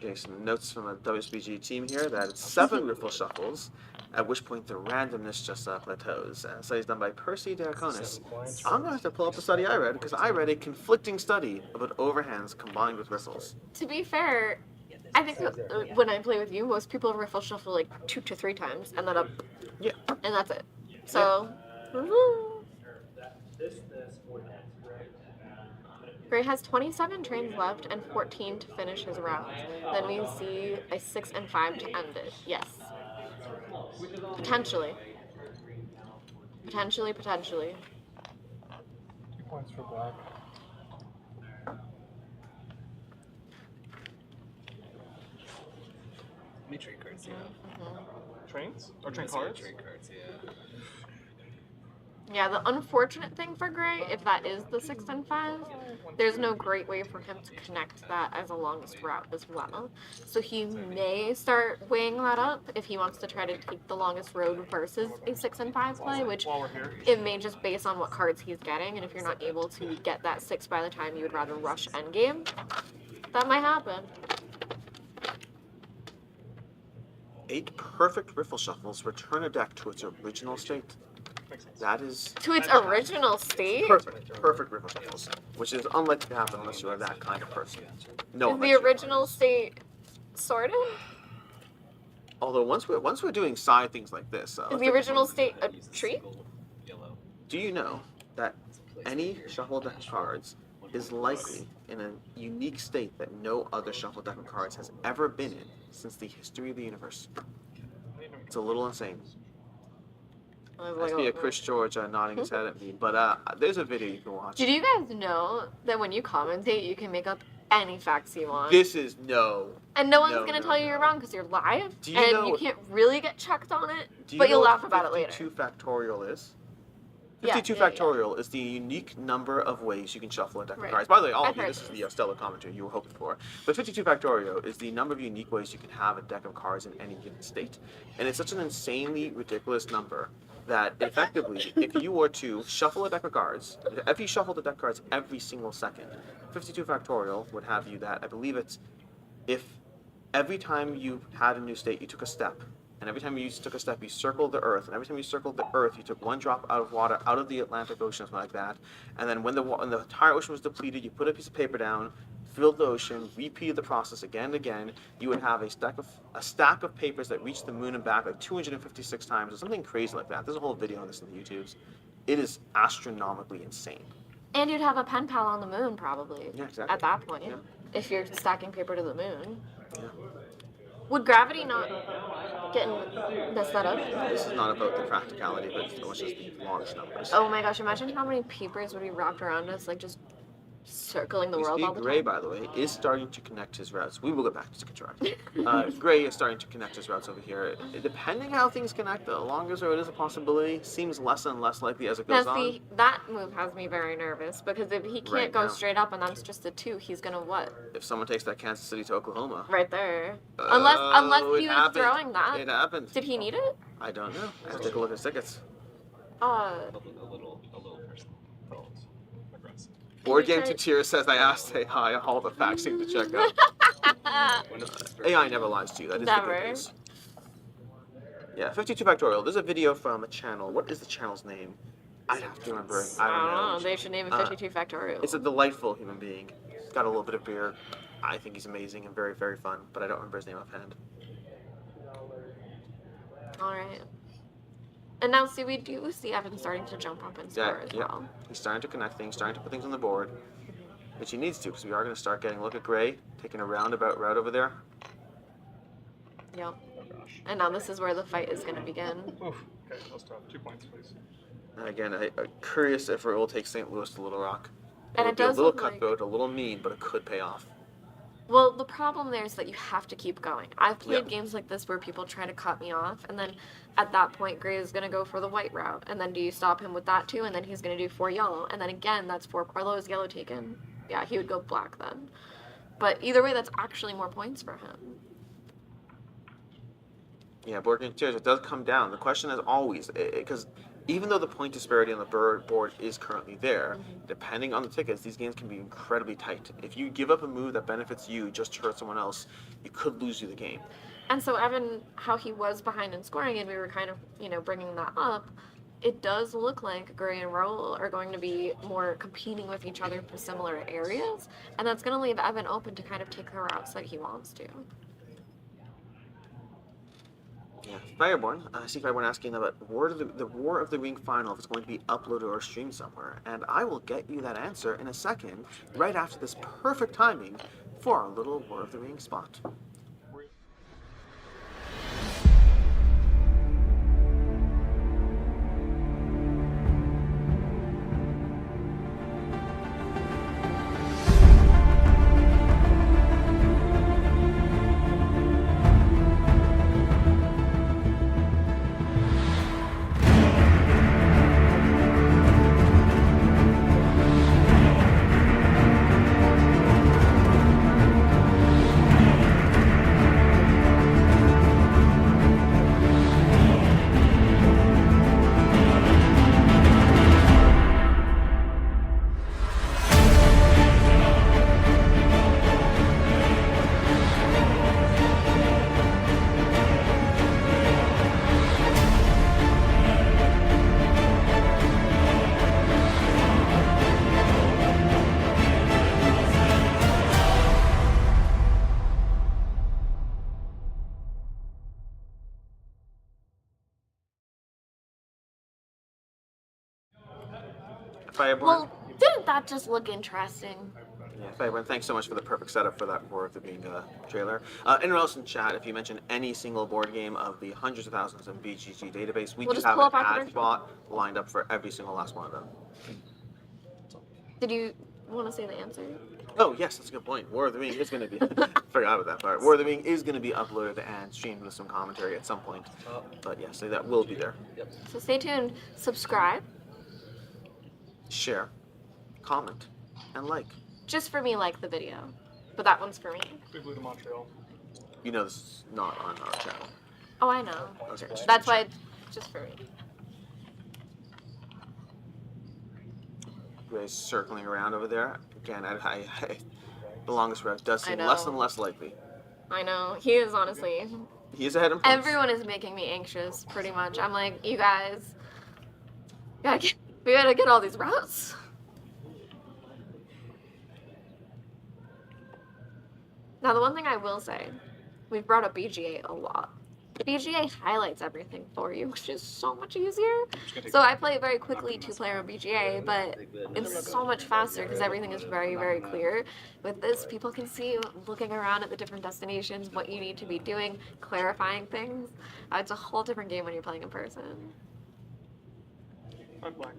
Okay, some notes from a WSBG team here that it's 7 riffle shuffles, at which point the randomness just plateaus. Studies done by Percy Diaconis. I'm going to have to pull up the study I read, because I read a conflicting study about overhands combined with riffles. To be fair, I think when I play with you, most people riffle shuffle like 2 to 3 times, and then up. Yeah. And that's it. So, Gray has 27 trains left and 14 to finish his round. Then we see a 6 and 5 to end it. Yes. Potentially. Potentially. 2 points for black. Let me trade cards, yeah. Trains? Or train Let's get cards? trade cards, yeah. Yeah, the unfortunate thing for Gray, if that is the 6 and 5, there's no great way for him to connect that as a longest route as well. So he may start weighing that up if he wants to try to take the longest road versus a 6 and 5 play, which While we're here. it may just base on what cards he's getting, and if you're not able to get that 6 by the time you would rather rush endgame, that might happen. 8 perfect riffle shuffles return a deck to its original state. makes sense. That is To its original state? perfect river shuffles, which is unlikely to happen unless you are that kind of person. No, Is the original state sorted? Although once we're doing side things like this, Is the original state a tree? Yellow. do you know that any shuffle deck of cards is likely in a unique state that no other shuffle deck of cards has ever been in since the history of the universe? It's a little insane. I see a Chris George nodding his head at me, but there's a video you can watch. Did you guys know that when you commentate, you can make up any facts you want? This is no. And no one's no, going to no, tell you no. you're wrong because you're live, Do you and know you what- can't really get checked on it, Do you but know you'll what laugh about it later. 52 factorial is? Yeah, 52 yeah, yeah. factorial is the unique number of ways you can shuffle a deck of Right. cards. By the way, all I've of you, heard this is this. the stellar commentary you were hoping for. But 52 factorial is the number of unique ways you can have a deck of cards in any given state. And it's such an insanely ridiculous number that effectively, if you were to shuffle a deck of cards, if you shuffled a deck of cards every single second, 52 factorial would have you that, I believe it's, if every time you had a new state, you took a step, and every time you took a step, you circled the Earth, and every time you circled the Earth, you took one drop out of water out of the Atlantic Ocean, something like that. And then when the entire ocean was depleted, you put a piece of paper down, filled the ocean, repeated the process again and again. You would have a stack of papers that reached the moon and back like 256 times, or something crazy like that. There's a whole video on this on the YouTubes. It is astronomically insane. And you'd have a pen pal on the moon, probably. Yeah, exactly. At that point, Yeah. if you're stacking paper to the moon. Yeah. Would gravity not mess that up? This is not about the practicality, but it's just the large numbers. Oh my gosh, imagine how many papers would be wrapped around us, like just circling the world all the Gray, time. by the way, is starting to connect his routes. We will get back to Contract. Gray is starting to connect his routes over here. Depending how things connect, the longest road is a possibility. Seems less and less likely as it goes Now on. see, that move has me very nervous, because if he can't Right go now. straight up and that's just a 2, he's gonna what? If someone takes that Kansas City to Oklahoma. Right there. Unless it he was happened. throwing that. It happened. Did he need it? I don't know. I have to take a look at his tickets. A little person felt aggressive. Board you Game try- to Tears says, I asked AI, all the facts seem to check out. AI never lies to you. That is the Never. good news. Yeah, 52 factorial. There's a video from a channel. What is the channel's name? I'd have to remember it. I don't know. They should name it 52 factorial. It's a delightful human being. He's got a little bit of beard. I think he's amazing and very, very fun, but I don't remember his name offhand. Alright. And now, see, we do see Evan starting to jump up and score as well. He's starting to connect things, starting to put things on the board, which he needs to, because we are going to start getting a look at Gray, taking a roundabout route over there. Yep. And now this is where the fight is going to begin. Oof. Okay, that was tough. 2 points, please. And again, I'm curious if it will take St. Louis to Little Rock. And It'll it be a does little look like- cutthroat, a little mean, but it could pay off. Well, the problem there is that you have to keep going. I've played Yeah. games like this where people try to cut me off, and then at that point, Gray is going to go for the white route. And then do you stop him with that too? And then he's going to do 4 yellow. And then again, that's 4. Although is yellow taken? Yeah, he would go black then. But either way, that's actually more points for him. Yeah, Board Game Tears, it does come down. The question is always, because even though the point disparity on the board is currently there, depending on the tickets, these games can be incredibly tight. If you give up a move that benefits you just to hurt someone else, it could lose you the game. And so Evan, how he was behind in scoring, and we were kind of, bringing that up, it does look like Gray and Raul are going to be more competing with each other for similar areas, and that's going to leave Evan open to kind of take the routes that he wants to. Yeah, Fireborn. I see Fireborn asking about the War of the Ring final, if it's going to be uploaded or streamed somewhere. And I will get you that answer in a second, right after this perfect timing for our little War of the Ring spot. Fireborn. Well, didn't that just look interesting? Yeah, Fireborn, thanks so much for the perfect setup for that War of the Ring trailer. Anyone else in chat, if you mention any single board game of the hundreds of thousands of BGG database, we We'll do just have pull an up our ad commercial. spot lined up for every single last one of them. Did you want to say the answer? Oh, yes, that's a good point. War of the Ring is going to be... forgot about that part. War of the Ring is going to be uploaded and streamed with some commentary at some point. But yes, so that will be there. So stay tuned. Subscribe. Share, comment, and like. Just for me, like the video. But that one's for me. We flew to Montreal. You know this is not on our channel. Oh, I know. Okay, just That's make why it's just for me. Gray's circling around over there. Again, the longest route does I seem know. less and less likely. I know. He is honestly. He is ahead in points. Everyone is making me anxious, pretty much. I'm like, you guys, we gotta get all these routes. Now, the one thing I will say, we've brought up BGA a lot. BGA highlights everything for you, which is so much easier. So I play it very quickly, 2-player on BGA, but it's so much faster because everything is very, very clear. With this, people can see looking around at the different destinations, what you need to be doing, clarifying things. It's a whole different game when you're playing in person. I'm blank.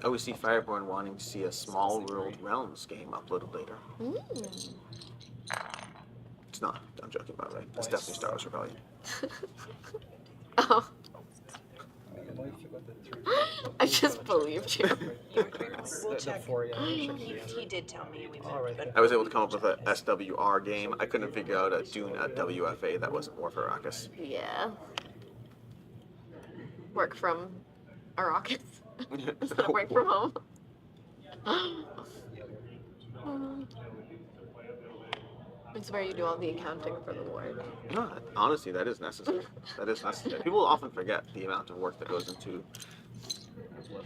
Oh, we see Fireborn wanting to see a Small World Realms game uploaded later. Mm. It's not. I'm joking, by the way. It's definitely Star Wars Rebellion. Oh, I just believed you. We'll check. He He did tell me, and we All right, but I was able to come up with a SWR game. I couldn't figure out a Dune WFA that wasn't more for Arrakis. Yeah. Work from Arrakis instead of work from home. It's where you do all the accounting for the war. No, honestly, that is necessary. That is necessary. People often forget the amount of work that goes into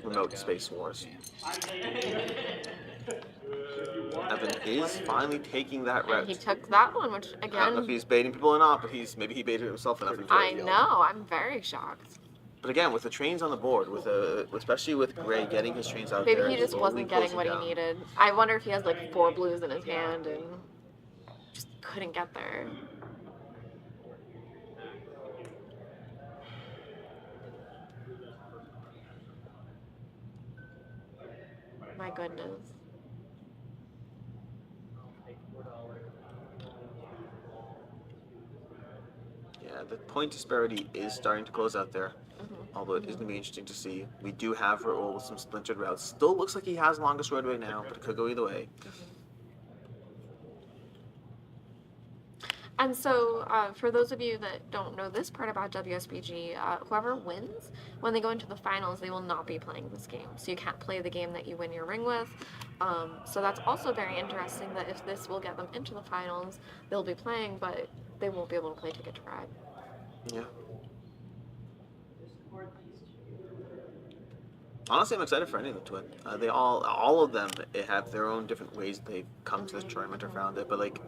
remote space wars. Evan is finally taking that route. And he took that one, which I don't know if again, he's baiting people or not, but maybe he baited himself enough into I it. know, I'm very shocked. But again, with the trains on the board, especially with Gray getting his trains out Maybe there, he just slowly wasn't getting closing what down. he needed. I wonder if he has like 4 blues in his hand and just couldn't get there. My goodness. Yeah, the point disparity is starting to close out there. Although it is going to be interesting to see. We do have Raoul with some splintered routes. Still looks like he has longest road right now, but it could go either way. And so, for those of you that don't know this part about WSBG, whoever wins, when they go into the finals, they will not be playing this game. So you can't play the game that you win your ring with. So that's also very interesting that if this will get them into the finals, they'll be playing, but they won't be able to play Ticket to Ride. Yeah. Honestly, I'm excited for any of them to win. They all of them have their own different ways they've come to this tournament or found it. But like,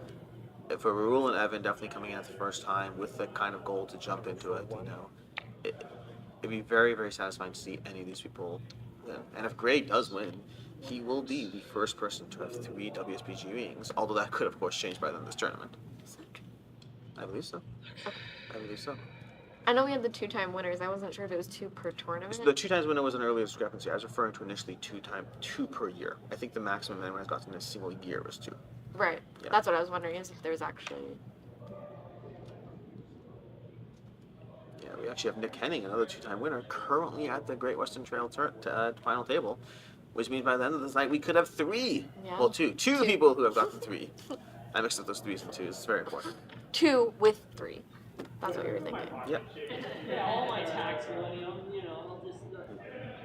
for Raoul and Evan definitely coming in at the first time with the kind of goal to jump into it, it'd be very, very satisfying to see any of these people win. And if Gray does win, he will be the first person to have 3 WSBG rings. Although that could, of course, change by the end of this tournament. I believe so. I believe so. I know we had the 2-time winners. I wasn't sure if it was 2 per tournament. The 2 times winner was an earlier discrepancy. I was referring to initially 2 per year. I think the maximum anyone has gotten in a single year was 2. Right. Yeah. That's what I was wondering, is if there's actually... Yeah, we actually have Nick Henning, another 2-time winner, currently at the Great Western Trail final table, which means by the end of this night we could have 3. Yeah. Well, two people who have gotten 3. I mixed up those 3s and 2s. It's very important. 2 with 3. That's what you were thinking. Yep. Yeah, all my tax money,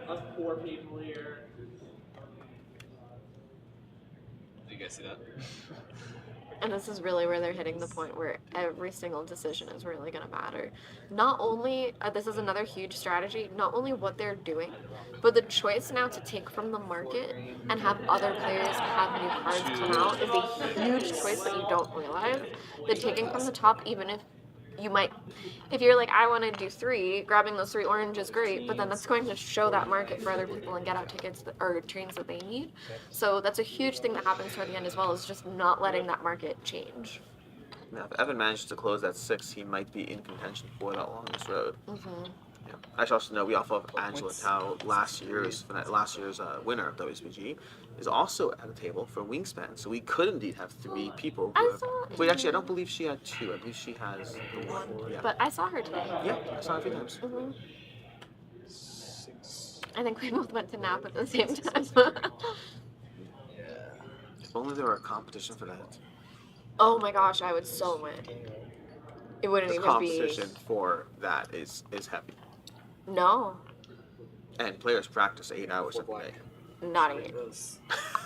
us poor people here. Do you guys see that? And this is really where they're hitting the point where every single decision is really going to matter. Not only, this is another huge strategy, not only what they're doing, but the choice now to take from the market and have other players have new cards come out is a huge choice that you don't realize. That taking from the top, even if you might, if you're like, I want to do 3, grabbing those 3 orange is great, but then that's going to show that market for other people and get out tickets or trains that they need. So that's a huge thing that happens toward the end as well, is just not letting that market change. Now, if Evan manages to close that 6, he might be in contention for that longest road. Yeah. I should also know we also have Angela Tao, last year's winner of WSBG, is also at a table for Wingspan. So we could indeed have 3 people. Wait, actually, I don't believe she had 2. I believe she has the 1. Yeah. But I saw her today. Yeah, I saw her a few times. I think we both went to nap at the same time. If only there were a competition for that. Oh my gosh, I would so win. It wouldn't The even competition for that is heavy. No, And players practice 8 hours every day. not 8.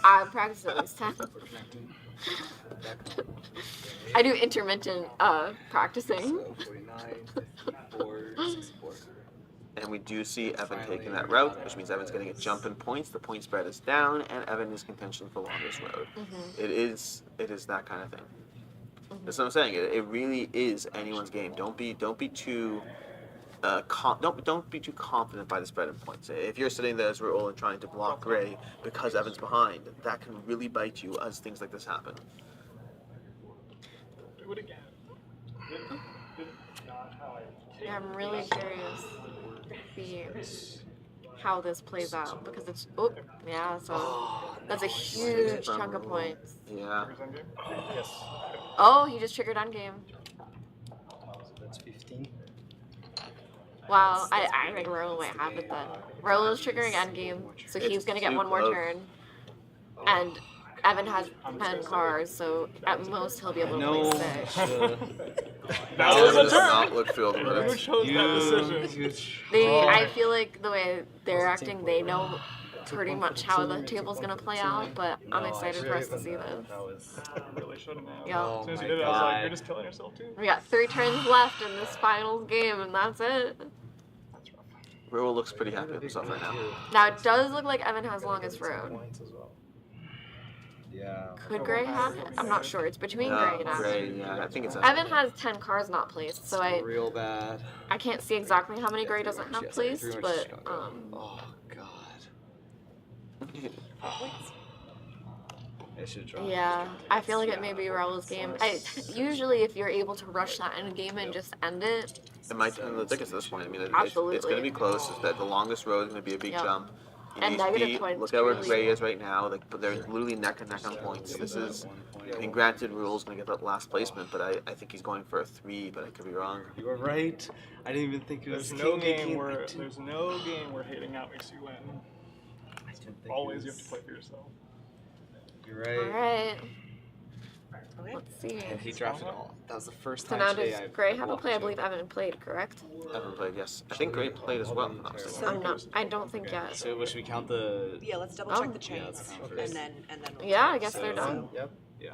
I practice at least 10. I do intermittent practicing. And we do see Evan taking that route, which means Evan's getting a jump in points. The point spread is down, and Evan is contention for longest road. It is that kind of thing. That's what I'm saying. It really is anyone's game. Don't be too don't be too confident by the spread in points. If you're sitting there as Raul and trying to block Gray because Evan's behind, that can really bite you as things like this happen. Do it again. Yeah, I'm really curious to see how this plays out, because it's so that's a huge chunk of points. Yeah. Yes. Oh, he just triggered endgame. So that's 15. Wow, I think Raul might have it then. Raul is triggering endgame, so he's It's gonna get too 1 more close. turn. And Evan has 10 cars, so at most he'll be able to play 6. That Evan was a does turn. not look filled with Who it. chose that decision? I feel like the way they're acting, they know pretty much how the table's gonna play out, but I'm excited for us to see this. Really shouldn't have. Yeah. As soon as you did it, I was like, you're just killing yourself too. We got 3 turns left in this finals game, and that's it. Raul looks pretty happy with himself right now. Now, it does look like Evan has longest road. Yeah. Could Gray have it? I'm not sure. It's between Gray and Evan. Gray, yeah, I think it's Evan has 10 cars not placed, so Real bad. I can't see exactly how many Gray doesn't have placed, but Oh god. I should draw. yeah, I feel like it may be Raul's game. Usually, if you're able to rush that end game and just end it, It might turn the tickets at this point. I mean, it's Absolutely. going to be close. It's that the longest road is going to be a big Yep. jump. You And need to negative beat- points Look at where really- Gray is right now. Like, but they're literally neck and neck on points. This is, I mean, granted, Rule's going to get that last placement, but I think he's going for a 3, but I could be wrong. You were right. I didn't even think it was There's no king game making where it. there's no game where hating out makes you win. Always you have to play for yourself. You're all right. right. Let's see. And he drafted all. That was the first So time now today does I Gray have a blocked play? I you. believe Evan played, correct? Evan played, yes. I think Gray played as well. if I'm not mistaken. I'm not. I don't think yet. So what should we count the? Yeah, let's double Oh. check the Yeah, chains, let's count and first. then we'll Yeah, I check. guess they're So- done. Yep. Yeah.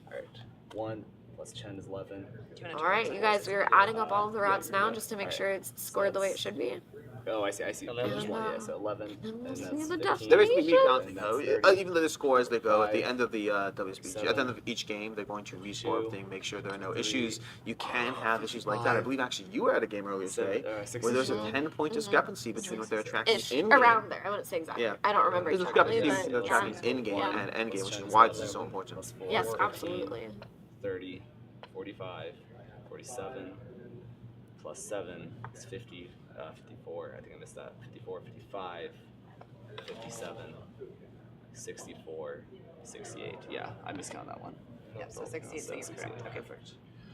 All right. 1 plus 10 is 11. Do you wanna All check right, the you guys, chains? we're adding up all of the routes now just to make sure it's scored the way it should be. Oh, I see. 11. Which one? Yeah, so 11. And we'll And see that's the 15. There is me Definition. counting though. And that's Even though they score as they go at the 5, end of the WSBG, at the end of 7, each game, they're going to rescore 2, everything, make sure there are no 3, issues. You can have issues like that. I 5, believe actually you were at a game earlier today 6, where there's a 7, 10-point discrepancy between what they're tracking Ish, in game. around there. I wouldn't say exactly. Yeah. I don't remember There's a exactly, discrepancy between but the tracking yeah. in game Yeah. and end game, which is Plus why 10 this is so 11, important. plus 4, Yes, 15, absolutely. 30, 45, 47, plus 7 is 50, 54. I think I missed that. 54, 55, 57, 64, 68. Yeah, I miscounted that one. Yep, so 68 is correct. 68. Okay. Perfect.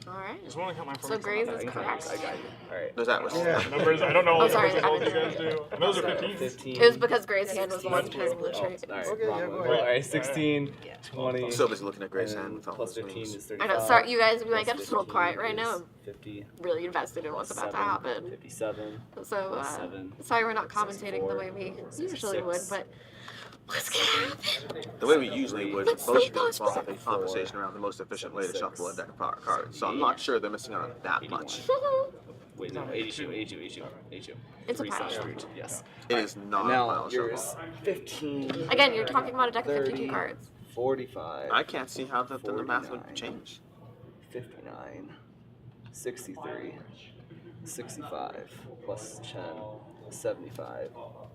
All right. Just want to count my So Gray's is I correct. got you. All right. No, that was numbers. I don't know all Oh, the sorry, numbers as well I as you guys do. I know those are 15s. 15. It was because Gray's hand was the one turning the Oh, trade. all right. Okay, wrong yeah, one. go Well, ahead. all right, 16, Yeah. 20. I'm so busy looking at Gray's and hand with all plus those 15 moves. is 35. I know. Sorry, you guys. We might get a plus little 15 quiet right now. is 50. I'm really invested in what's about to 7, happen. 57. So, plus 7. sorry we're not commentating the way we 64, usually would, 66. but what's gonna happen? The way we usually would, Let's most see people those involve a conversation around the most efficient way to shuffle a deck of cards. So I'm not sure they're missing out on that much. Wait, no, 82, 82, 82, 82. It's a 3 pile. slash root, yes. It is not And a now pile yours, shuffle. 15, Again, you're talking about a deck of 30, 52 cards. 45, I can't see how the math would 49. change. 59, 63, 65, plus Chen, 75,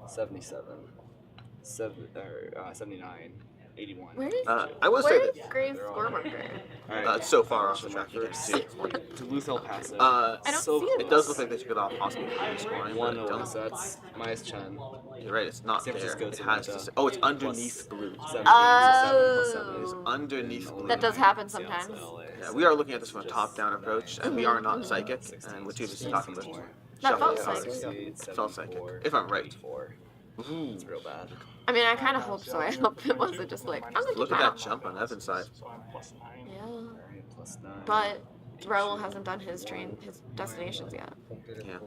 77, 79, 81. Where is I will say where this. is Gray's score marker? Alright, It's so far off the question track you mark can see. first. Duluth El Paso. I don't so see it. It does look like they took it off possibly scoring, but 1-0, so that's minus Chen. you're right, it's not San there. Francisco It to has to Atlanta. say, oh, it's Plus underneath blue. 17, Oh. so 7 plus 7 is Underneath only blue. That does 9 happen Seattle to sometimes. LA, Yeah, so we are looking at this from a just top-down approach, 9, and we are not 11, psychic, 16, and what you just 16, talking about. 74, That felt Shuffle. psychic. 68, Felt psychic, 74, if I'm right. 34. Ooh. It's real bad. I mean, I kind of hope so. I hope it wasn't just like, I'm gonna Look do at that that. jump on Evan's side. So I'm +9. Yeah. Alright, plus 9. But Raul hasn't done his destinations yet. Yeah.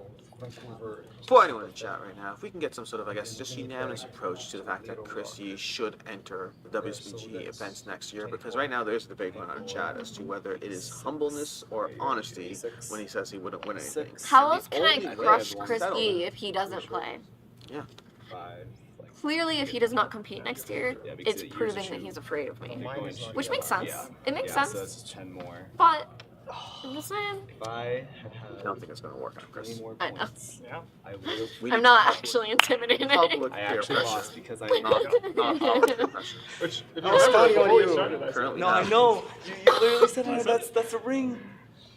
Vancouver. For anyone in chat right now, if we can get some sort of, I guess, just unanimous approach to the fact that Chris Yee should enter the WSBG events next year, because right now there's a debate going on in chat as to whether it is humbleness or honesty when he says he wouldn't win anything. 6. How The else can I only way crush I'd Chris settle Yee if he doesn't play? 5. Like, Clearly, if he does not compete next year, Yeah, because it's it proving usually that he's afraid of me. you're going to- Which makes sense. Yeah. It makes yeah, sense. So it's 10 more. But I'm just saying, If I had I had don't think it's going to work out, 20 Chris. more I know. points, Yeah. I would have. We I'm need not public- actually intimidated. Public I peer actually pressure. lost because I Not public peer pressure. Which, if Oh, you remember, Scotty, before on we you. started, I said, Currently No, I not. know. You literally said that's a ring.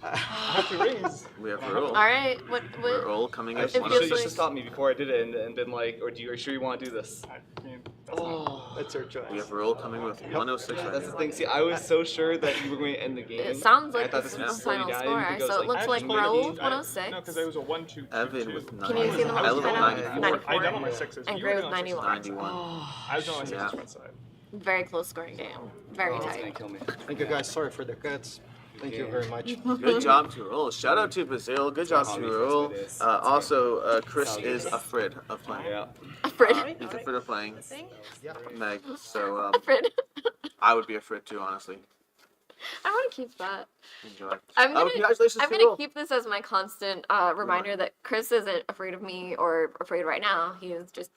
I have to raise. We have Raul. All right, what? Raul coming in. It feels You should like- have stopped me before I did it and been like, or are you sure you want to do this? I mean, that's not, Oh, That's our choice. We have Raul coming with 106 right that's the now. thing. See, I was so sure that you were going to end the game. It sounds I like thought this is would the slow you final down. I score. didn't think I was, So it looks I like actually Raul did- 106. No, because there was a 1, 2, 2, Evan 2. with Can you see the I numbers live right at now? 94. 94. I done on my 6s. And You Gray were with on 6s. 91. 91. I was on my 6s Yeah. front side. Very close scoring game. Very It's gonna tight. kill me. Thank you guys. Sorry for the cuts. Thank you very much. Good job to Raul. Shout out to Brazil. Good job to Raul. Also, Chris is afraid of playing. Yeah. Afraid. He's afraid of playing Yeah. Meg. So Afraid. I would be afraid too, honestly. I want to keep that. Enjoy. I'm gonna, Congratulations I'm to gonna Raul. keep this as my constant reminder that Chris isn't afraid of me or afraid right now. He is just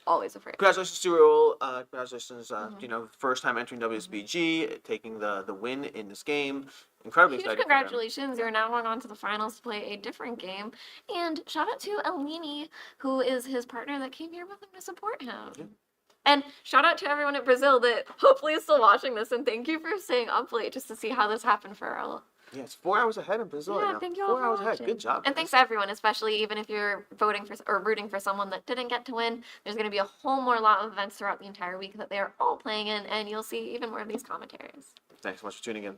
always afraid. Congratulations to Raul. Congratulations, first time entering WSBG, taking the win in this game. Incredibly Huge exciting. for him. congratulations. You're now going on to the finals to play a different game. And shout out to Eleni, who is his partner that came here with him to support him. Yeah. And shout out to everyone at Brazil that hopefully is still watching this. And thank you for staying up late just to see how this happened for Raul. Yeah, it's 4 hours ahead in Brazil right Yeah, now. thank you all 4 for hours ahead. watching. Good job. And thanks to everyone, especially even if you're voting for or rooting for someone that didn't get to win. There's going to be a whole more lot of events throughout the entire week that they are all playing in, and you'll see even more of these commentaries. Thanks so much for tuning in.